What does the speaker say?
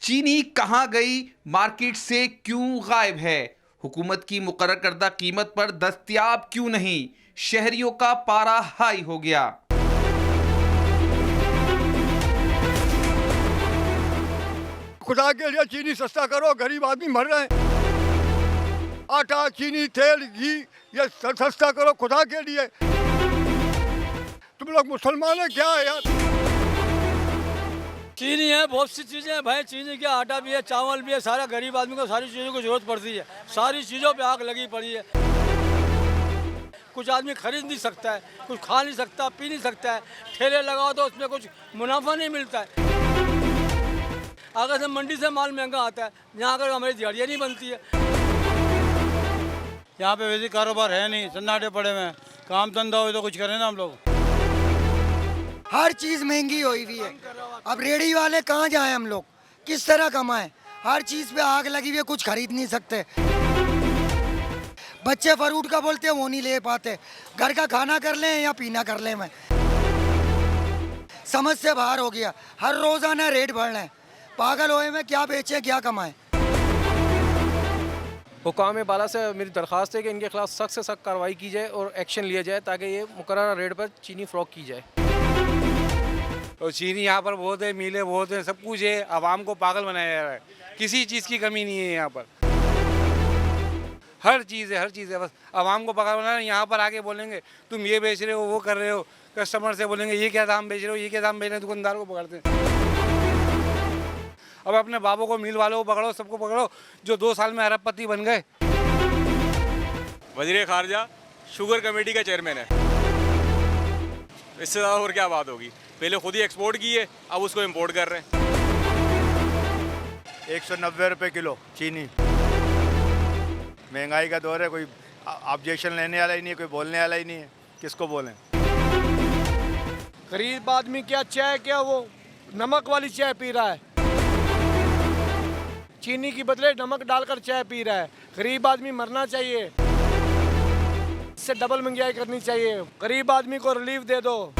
चीनी कहां गई, मार्केट से क्यों गायब है, हुकूमत की मुकर्रर करदा कीमत पर दस्तयाब क्यों नहीं, शहरियों का पारा हाई हो गया। खुदा के लिए चीनी सस्ता करो, गरीब आदमी मर रहे हैं। आटा, चीनी, तेल, घी ये सस्ता करो खुदा के लिए। तुम लोग मुसलमान है क्या है यार? चीनी है, बहुत सी चीज़ें हैं भाई। चीनी के आटा भी है, चावल भी है, सारा गरीब आदमी को सारी चीज़ों की जरूरत पड़ती है। सारी चीज़ों पे आग लगी पड़ी है। कुछ आदमी खरीद नहीं सकता है, कुछ खा नहीं सकता, पी नहीं सकता है। ठेले लगाओ तो उसमें कुछ मुनाफा नहीं मिलता है। अगर से मंडी से माल महंगा आता है, यहाँ आकर हमारी दिहाड़ियाँ नहीं बनती है। यहाँ पे वैसे कारोबार है नहीं, सन्नाटे पड़े हुए हैं। काम धंधा हो तो कुछ करें ना हम लोग। हर चीज़ महंगी हुई हुई है। अब रेडी वाले कहाँ जाएं हम लोग, किस तरह कमाएं? हर चीज़ पे आग लगी हुई है, कुछ खरीद नहीं सकते। बच्चे फ्रूट का बोलते हैं वो नहीं ले पाते। घर का खाना कर लें या पीना कर लें, मैं समझ से बाहर हो गया। हर रोज़ाना रेट बढ़ रहे हैं, पागल होए में क्या बेचें क्या कमाएं। हुकाम बाला से मेरी दरख्वास्त है कि इनके खिलाफ सख्त से सख्त कार्रवाई की जाए और एक्शन लिया जाए ताकि ये मुकर्रर रेट पर चीनी फ़रोख्त की जाए। और चीनी यहाँ पर बहुत है, मिलें बहुत हैं, सब कुछ है। आवाम को पागल बनाया जा रहा है, किसी चीज़ की कमी नहीं है यहाँ पर। हर चीज़ है, हर चीज़ है, बस आवाम को पागल बनाना। यहाँ पर आके बोलेंगे तुम ये बेच रहे हो, वो कर रहे हो। कस्टमर से बोलेंगे ये क्या दाम बेच रहे हो, ये क्या दाम बेच रहे हो, दुकानदार को पकड़ते हैं। अब अपने बाबू को, मिल वालों को पकड़ो, सबको पकड़ो जो 2 साल में अरबपति बन गए। वज़ीर खारजा शुगर कमेटी का चेयरमैन है, इससे ज़्यादा और क्या बात होगी। पहले खुद ही एक्सपोर्ट की है, अब उसको इंपोर्ट कर रहे हैं। 190 रुपये किलो चीनी। महंगाई का दौर है, कोई ऑब्जेक्शन लेने वाला ही नहीं है, कोई बोलने वाला ही नहीं है, किसको बोलें। गरीब आदमी क्या चाय, क्या वो नमक वाली चाय पी रहा है। चीनी की बदले नमक डालकर चाय पी रहा है। गरीब आदमी मरना चाहिए, इससे डबल महंगाई करनी चाहिए। गरीब आदमी को रिलीफ दे दो।